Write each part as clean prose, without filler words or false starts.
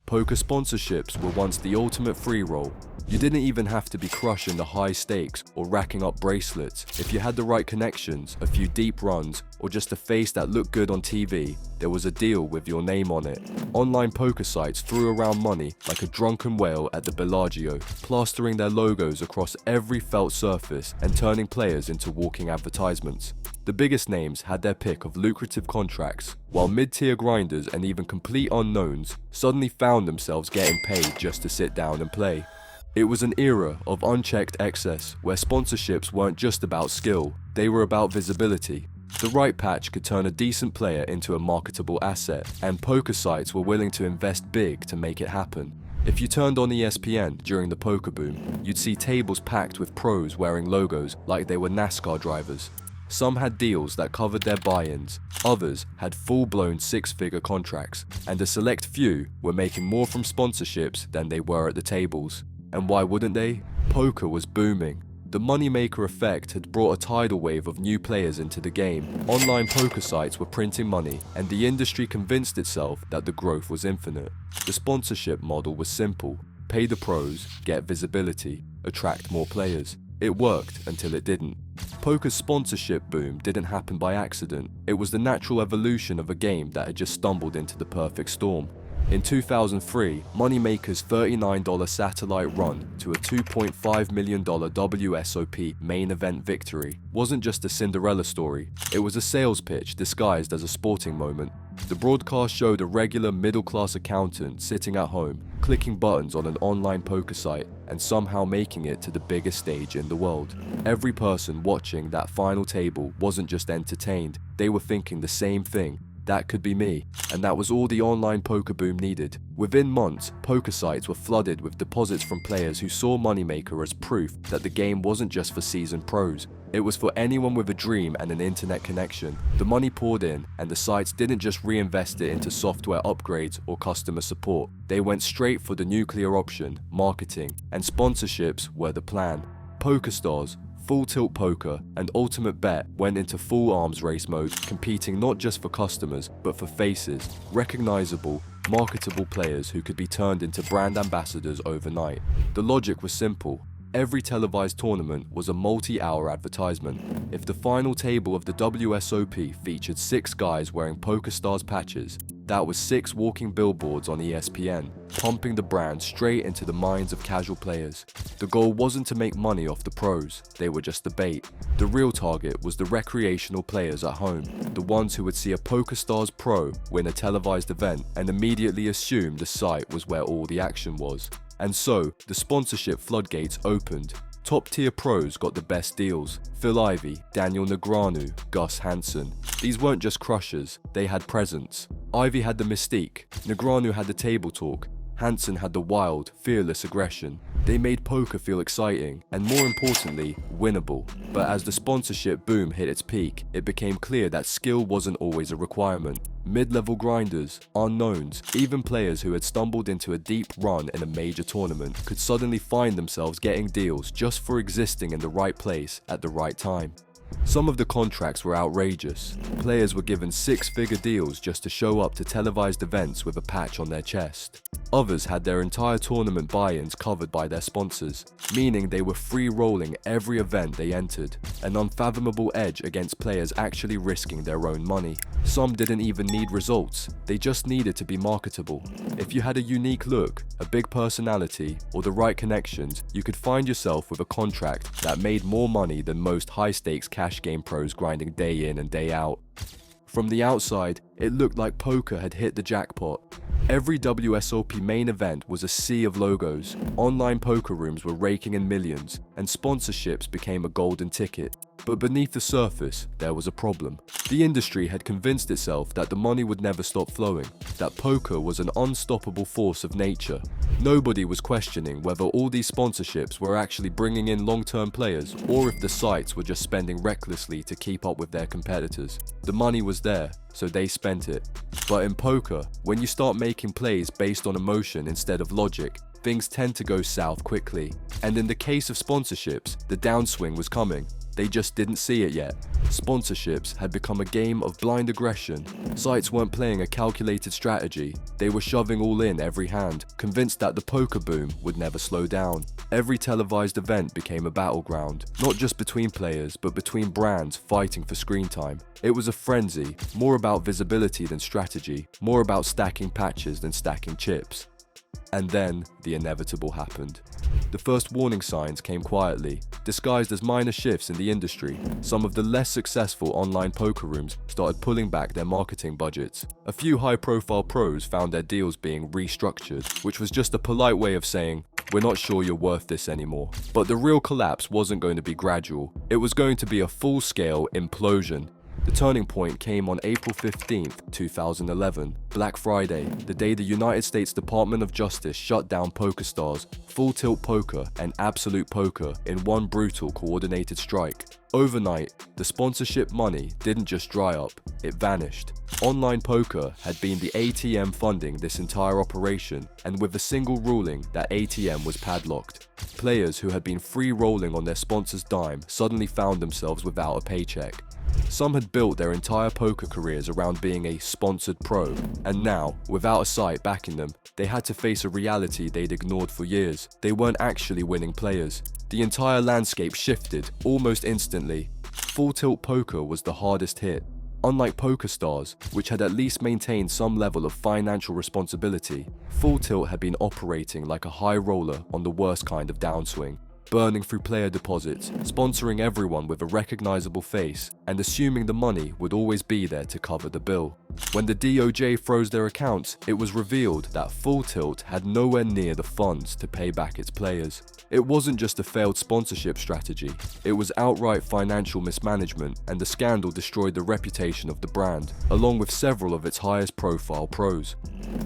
Poker sponsorships were once the ultimate free roll. You didn't even have to be crushing the high stakes or racking up bracelets. If you had the right connections, a few deep runs, or just a face that looked good on TV, there was a deal with your name on it. Online poker sites threw around money like a drunken whale at the Bellagio, plastering their logos across every felt surface and turning players into walking advertisements. The biggest names had their pick of lucrative contracts, while mid-tier grinders and even complete unknowns suddenly found themselves getting paid just to sit down and play. It was an era of unchecked excess where sponsorships weren't just about skill, they were about visibility. The right patch could turn a decent player into a marketable asset, and poker sites were willing to invest big to make it happen. If you turned on ESPN during the poker boom, you'd see tables packed with pros wearing logos like they were NASCAR drivers. Some had deals that covered their buy-ins, others had full-blown six-figure contracts, and a select few were making more from sponsorships than they were at the tables. And why wouldn't they? Poker was booming. The moneymaker effect had brought a tidal wave of new players into the game. Online poker sites were printing money, and the industry convinced itself that the growth was infinite. The sponsorship model was simple: pay the pros, get visibility, attract more players. It worked until it didn't. Poker's sponsorship boom didn't happen by accident. It was the natural evolution of a game that had just stumbled into the perfect storm. In 2003, Moneymaker's $39 satellite run to a $2.5 million WSOP main event victory wasn't just a Cinderella story, it was a sales pitch disguised as a sporting moment. The broadcast showed a regular middle-class accountant sitting at home, clicking buttons on an online poker site, and somehow making it to the biggest stage in the world. Every person watching that final table wasn't just entertained, they were thinking the same thing: that could be me. And that was all the online poker boom needed. Within months, poker sites were flooded with deposits from players who saw Moneymaker as proof that the game wasn't just for seasoned pros. It was for anyone with a dream and an internet connection. The money poured in, and the sites didn't just reinvest it into software upgrades or customer support. They went straight for the nuclear option: marketing, and sponsorships were the plan. PokerStars, Full Tilt Poker, and Ultimate Bet went into full arms race mode, competing not just for customers, but for faces, recognizable, marketable players who could be turned into brand ambassadors overnight. The logic was simple. Every televised tournament was a multi-hour advertisement. If the final table of the WSOP featured 6 guys wearing PokerStars patches, that was 6 walking billboards on ESPN, pumping the brand straight into the minds of casual players. The goal wasn't to make money off the pros, they were just the bait. The real target was the recreational players at home, the ones who would see a PokerStars pro win a televised event and immediately assume the site was where all the action was. And so, the sponsorship floodgates opened. Top-tier pros got the best deals: Phil Ivey, Daniel Negreanu, Gus Hansen. These weren't just crushers, they had presence. Ivey had the mystique, Negreanu had the table talk, Hansen had the wild, fearless aggression. They made poker feel exciting, and more importantly, winnable. But as the sponsorship boom hit its peak, it became clear that skill wasn't always a requirement. Mid-level grinders, unknowns, even players who had stumbled into a deep run in a major tournament could suddenly find themselves getting deals just for existing in the right place at the right time. Some of the contracts were outrageous. Players were given 6-figure deals just to show up to televised events with a patch on their chest. Others had their entire tournament buy-ins covered by their sponsors, meaning they were free-rolling every event they entered, an unfathomable edge against players actually risking their own money. Some didn't even need results, they just needed to be marketable. If you had a unique look, a big personality, or the right connections, you could find yourself with a contract that made more money than most high-stakes cash game pros grinding day in and day out. From the outside, it looked like poker had hit the jackpot. Every WSOP main event was a sea of logos, online poker rooms were raking in millions, and sponsorships became a golden ticket. But beneath the surface, there was a problem. The industry had convinced itself that the money would never stop flowing, that poker was an unstoppable force of nature. Nobody was questioning whether all these sponsorships were actually bringing in long-term players, or if the sites were just spending recklessly to keep up with their competitors. The money was there, so they spent it. But in poker, when you start making plays based on emotion instead of logic, things tend to go south quickly. And in the case of sponsorships, the downswing was coming. they just didn't see it yet. Sponsorships had become a game of blind aggression. Sites weren't playing a calculated strategy, they were shoving all in every hand, convinced that the poker boom would never slow down. Every televised event became a battleground, not just between players, but between brands fighting for screen time. It was a frenzy, more about visibility than strategy, more about stacking patches than stacking chips. And then, the inevitable happened. The first warning signs came quietly, disguised as minor shifts in the industry. Some of the less successful online poker rooms started pulling back their marketing budgets. A few high-profile pros found their deals being restructured, which was just a polite way of saying, "We're not sure you're worth this anymore." But the real collapse wasn't going to be gradual. It was going to be a full-scale implosion. The turning point came on April 15th, 2011, Black Friday, the day the United States Department of Justice shut down PokerStars, Full Tilt Poker, and Absolute Poker in one brutal coordinated strike. Overnight, the sponsorship money didn't just dry up, it vanished. Online poker had been the ATM funding this entire operation, and with a single ruling, that ATM was padlocked. Players who had been free rolling on their sponsor's dime suddenly found themselves without a paycheck. Some had built their entire poker careers around being a sponsored pro, and now, without a site backing them, they had to face a reality they'd ignored for years. They weren't actually winning players. The entire landscape shifted almost instantly. Full Tilt Poker was the hardest hit. Unlike PokerStars, which had at least maintained some level of financial responsibility, Full Tilt had been operating like a high roller on the worst kind of downswing, burning through player deposits, sponsoring everyone with a recognizable face, and assuming the money would always be there to cover the bill. When the DOJ froze their accounts, it was revealed that Full Tilt had nowhere near the funds to pay back its players. It wasn't just a failed sponsorship strategy, it was outright financial mismanagement, and the scandal destroyed the reputation of the brand, along with several of its highest profile pros.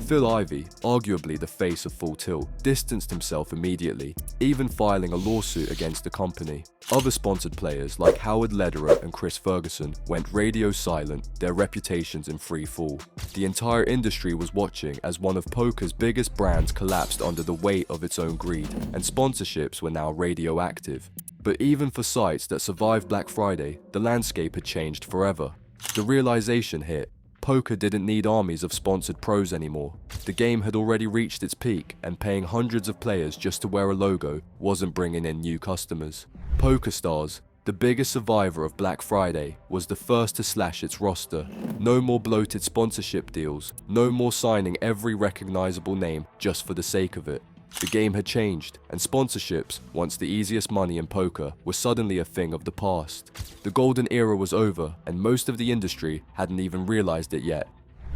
Phil Ivey, arguably the face of Full Tilt, distanced himself immediately, even filing a lawsuit against the company. Other sponsored players like Howard Lederer and Chris Ferguson went radio silent, their reputations in free fall. The entire industry was watching as one of poker's biggest brands collapsed under the weight of its own greed, and sponsorships were now radioactive. But even for sites that survived Black Friday, the landscape had changed forever. The realization hit. Poker didn't need armies of sponsored pros anymore. The game had already reached its peak, and paying hundreds of players just to wear a logo wasn't bringing in new customers. PokerStars, the biggest survivor of Black Friday, was the first to slash its roster. No more bloated sponsorship deals, no more signing every recognizable name just for the sake of it. The game had changed, and sponsorships, once the easiest money in poker, were suddenly a thing of the past. The golden era was over, and most of the industry hadn't even realized it yet.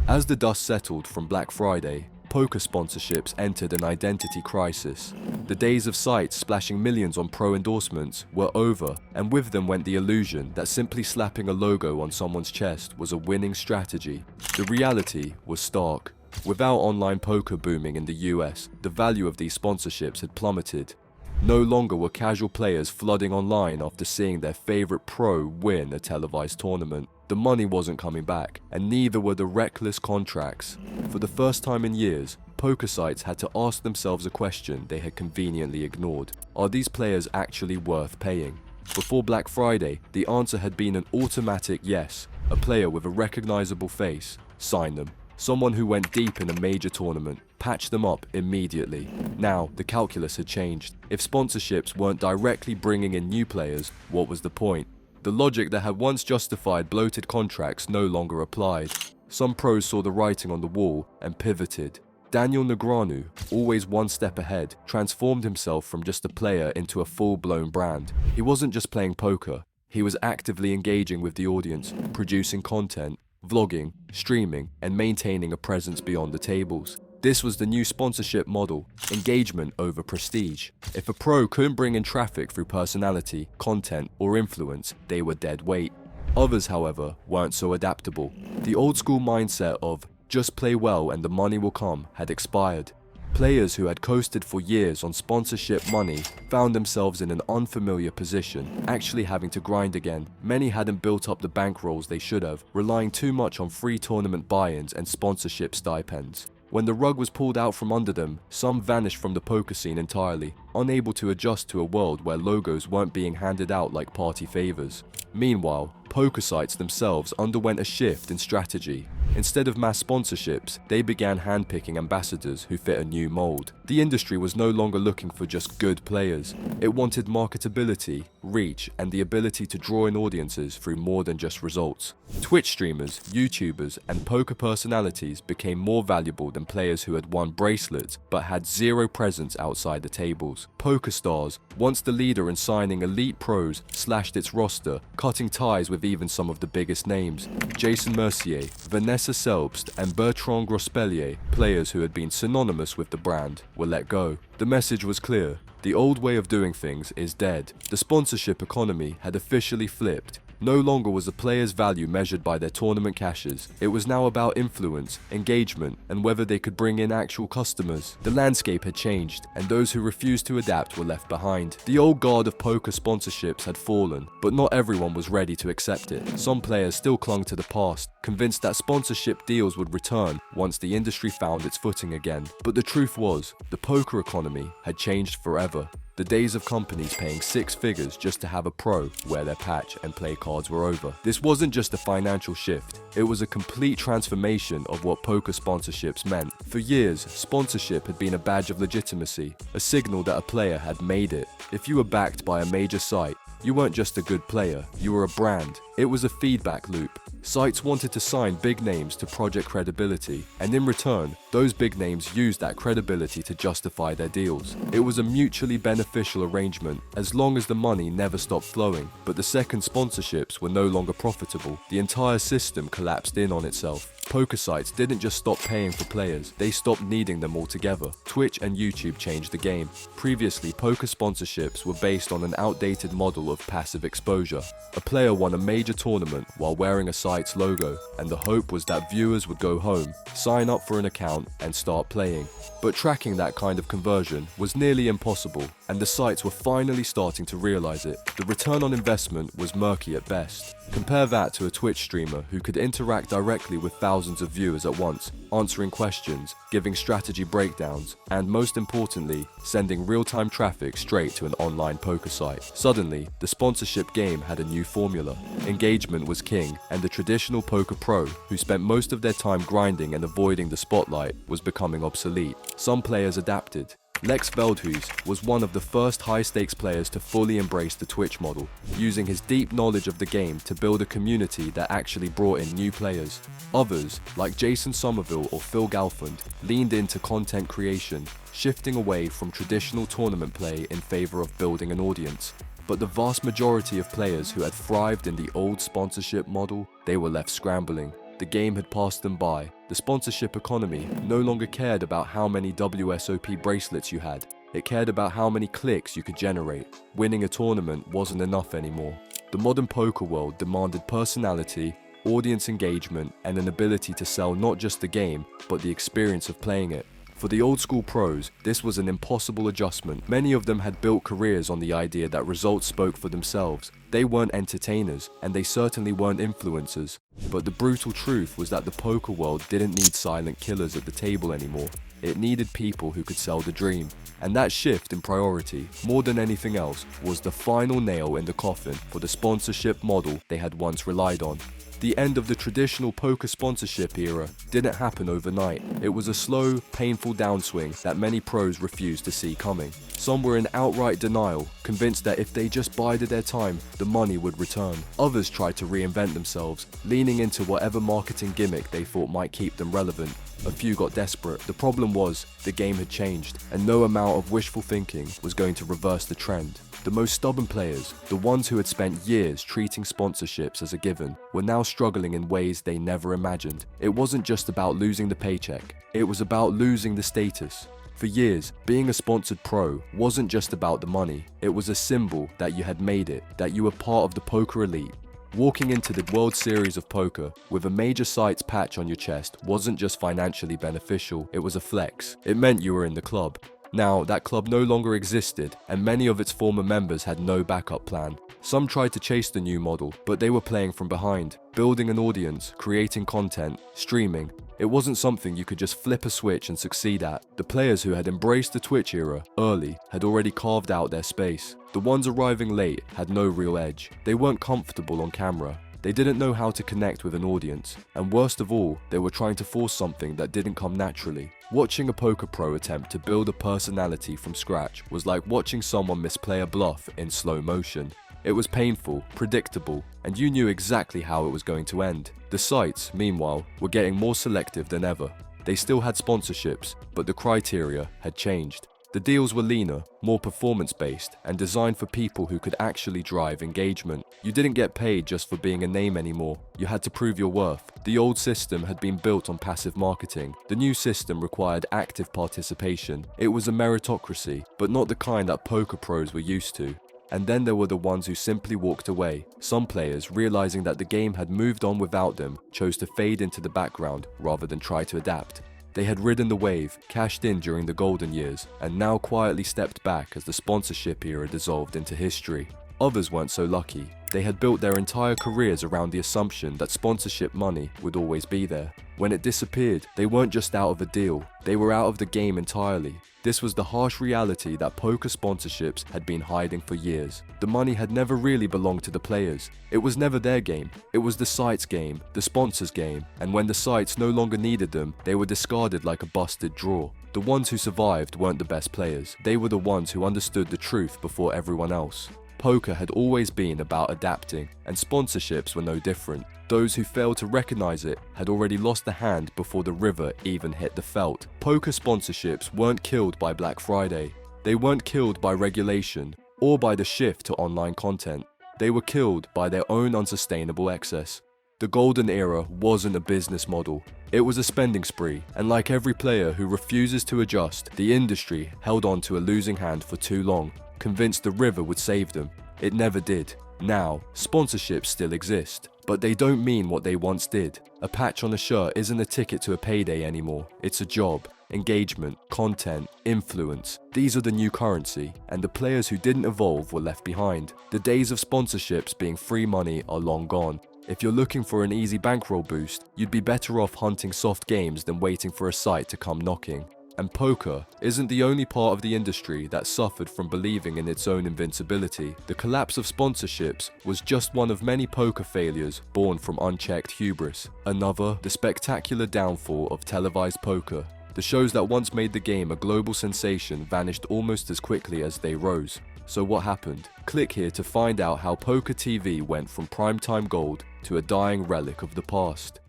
As the dust settled from Black Friday, poker sponsorships entered an identity crisis. The days of sites splashing millions on pro endorsements were over, and with them went the illusion that simply slapping a logo on someone's chest was a winning strategy. The reality was stark. Without online poker booming in the US, the value of these sponsorships had plummeted. No longer were casual players flooding online after seeing their favorite pro win a televised tournament. The money wasn't coming back, and neither were the reckless contracts. For the first time in years, poker sites had to ask themselves a question they had conveniently ignored. Are these players actually worth paying? Before Black Friday, the answer had been an automatic yes. A player with a recognizable face, sign them. Someone who went deep in a major tournament, patched them up immediately. Now, the calculus had changed. If sponsorships weren't directly bringing in new players, what was the point? The logic that had once justified bloated contracts no longer applied. Some pros saw the writing on the wall and pivoted. Daniel Negreanu, always one step ahead, transformed himself from just a player into a full-blown brand. He wasn't just playing poker, he was actively engaging with the audience, producing content, vlogging, streaming, and maintaining a presence beyond the tables. This was the new sponsorship model, engagement over prestige. If a pro couldn't bring in traffic through personality, content, or influence, they were dead weight. Others, however, weren't so adaptable. The old school mindset of just play well and the money will come had expired. Players who had coasted for years on sponsorship money found themselves in an unfamiliar position, actually having to grind again. Many hadn't built up the bankrolls they should have, relying too much on free tournament buy-ins and sponsorship stipends. When the rug was pulled out from under them, some vanished from the poker scene entirely, unable to adjust to a world where logos weren't being handed out like party favors. Meanwhile, poker sites themselves underwent a shift in strategy. Instead of mass sponsorships, they began handpicking ambassadors who fit a new mold. The industry was no longer looking for just good players. It wanted marketability, reach, and the ability to draw in audiences through more than just results. Twitch streamers, YouTubers, and poker personalities became more valuable than players who had won bracelets but had zero presence outside the tables. Poker Stars, once the leader in signing elite pros, slashed its roster, cutting ties with even some of the biggest names. Jason Mercier, Vanessa Selbst, and Bertrand Grospellier, players who had been synonymous with the brand, were let go. The message was clear. The old way of doing things is dead. The sponsorship economy had officially flipped. No longer was a player's value measured by their tournament cashes. It was now about influence, engagement, and whether they could bring in actual customers. The landscape had changed, and those who refused to adapt were left behind. The old guard of poker sponsorships had fallen, but not everyone was ready to accept it. Some players still clung to the past, convinced that sponsorship deals would return once the industry found its footing again. But the truth was, the poker economy had changed forever. The days of companies paying six figures just to have a pro wear their patch and play cards were over. This wasn't just a financial shift, it was a complete transformation of what poker sponsorships meant. For years, sponsorship had been a badge of legitimacy, a signal that a player had made it. If you were backed by a major site, you weren't just a good player, you were a brand. It was a feedback loop. Sites wanted to sign big names to project credibility, and in return, those big names used that credibility to justify their deals. It was a mutually beneficial arrangement, as long as the money never stopped flowing. But the second sponsorships were no longer profitable, the entire system collapsed in on itself. Poker sites didn't just stop paying for players, they stopped needing them altogether. Twitch and YouTube changed the game. Previously, poker sponsorships were based on an outdated model of passive exposure. A player won a major tournament while wearing a site's logo, and the hope was that viewers would go home, sign up for an account, and start playing. But tracking that kind of conversion was nearly impossible, and the sites were finally starting to realize it. The return on investment was murky at best. Compare that to a Twitch streamer who could interact directly with thousands of viewers at once, answering questions, giving strategy breakdowns, and most importantly, sending real-time traffic straight to an online poker site. Suddenly, the sponsorship game had a new formula. Engagement was king, and the traditional poker pro, who spent most of their time grinding and avoiding the spotlight, was becoming obsolete. Some players adapted. Lex Veldhuis was one of the first high-stakes players to fully embrace the Twitch model, using his deep knowledge of the game to build a community that actually brought in new players. Others, like Jason Somerville or Phil Galfond, leaned into content creation, shifting away from traditional tournament play in favor of building an audience. But the vast majority of players who had thrived in the old sponsorship model, they were left scrambling. The game had passed them by. The sponsorship economy no longer cared about how many WSOP bracelets you had. It cared about how many clicks you could generate. Winning a tournament wasn't enough anymore. The modern poker world demanded personality, audience engagement, and an ability to sell not just the game, but the experience of playing it. For the old school pros, this was an impossible adjustment. Many of them had built careers on the idea that results spoke for themselves. They weren't entertainers, and they certainly weren't influencers. But the brutal truth was that the poker world didn't need silent killers at the table anymore. It needed people who could sell the dream. And that shift in priority, more than anything else, was the final nail in the coffin for the sponsorship model they had once relied on. The end of the traditional poker sponsorship era didn't happen overnight. It was a slow, painful downswing that many pros refused to see coming. Some were in outright denial, convinced that if they just bided their time, the money would return. Others tried to reinvent themselves, leaning into whatever marketing gimmick they thought might keep them relevant. A few got desperate. The problem was, the game had changed, and no amount of wishful thinking was going to reverse the trend. The most stubborn players, the ones who had spent years treating sponsorships as a given, were now struggling in ways they never imagined. It wasn't just about losing the paycheck, it was about losing the status. For years, being a sponsored pro wasn't just about the money, it was a symbol that you had made it, that you were part of the poker elite. Walking into the World Series of Poker with a major site's patch on your chest wasn't just financially beneficial, it was a flex. It meant you were in the club. Now, that club no longer existed, and many of its former members had no backup plan. Some tried to chase the new model, but they were playing from behind, building an audience, creating content, streaming. It wasn't something you could just flip a switch and succeed at. The players who had embraced the Twitch era early had already carved out their space. The ones arriving late had no real edge. They weren't comfortable on camera. They didn't know how to connect with an audience, and worst of all, they were trying to force something that didn't come naturally. Watching a poker pro attempt to build a personality from scratch was like watching someone misplay a bluff in slow motion. It was painful, predictable, and you knew exactly how it was going to end. The sites, meanwhile, were getting more selective than ever. They still had sponsorships, but the criteria had changed. The deals were leaner, more performance-based, and designed for people who could actually drive engagement. You didn't get paid just for being a name anymore. You had to prove your worth. The old system had been built on passive marketing. The new system required active participation. It was a meritocracy, but not the kind that poker pros were used to. And then there were the ones who simply walked away. Some players, realizing that the game had moved on without them, chose to fade into the background rather than try to adapt. They had ridden the wave, cashed in during the golden years, and now quietly stepped back as the sponsorship era dissolved into history. Others weren't so lucky. They had built their entire careers around the assumption that sponsorship money would always be there. When it disappeared, they weren't just out of a deal, they were out of the game entirely. This was the harsh reality that poker sponsorships had been hiding for years. The money had never really belonged to the players. It was never their game. It was the site's game, the sponsor's game, and when the sites no longer needed them, they were discarded like a busted draw. The ones who survived weren't the best players. They were the ones who understood the truth before everyone else. Poker had always been about adapting, and sponsorships were no different. Those who failed to recognize it had already lost the hand before the river even hit the felt. Poker sponsorships weren't killed by Black Friday. They weren't killed by regulation or by the shift to online content. They were killed by their own unsustainable excess. The golden era wasn't a business model. It was a spending spree, and like every player who refuses to adjust, the industry held on to a losing hand for too long, convinced the river would save them. It never did. Now, sponsorships still exist, but they don't mean what they once did. A patch on a shirt isn't a ticket to a payday anymore. It's a job, engagement, content, influence. These are the new currency, and the players who didn't evolve were left behind. The days of sponsorships being free money are long gone. If you're looking for an easy bankroll boost, you'd be better off hunting soft games than waiting for a site to come knocking. And poker isn't the only part of the industry that suffered from believing in its own invincibility. The collapse of sponsorships was just one of many poker failures born from unchecked hubris. Another, the spectacular downfall of televised poker. The shows that once made the game a global sensation vanished almost as quickly as they rose. So what happened? Click here to find out how poker TV went from primetime gold to a dying relic of the past.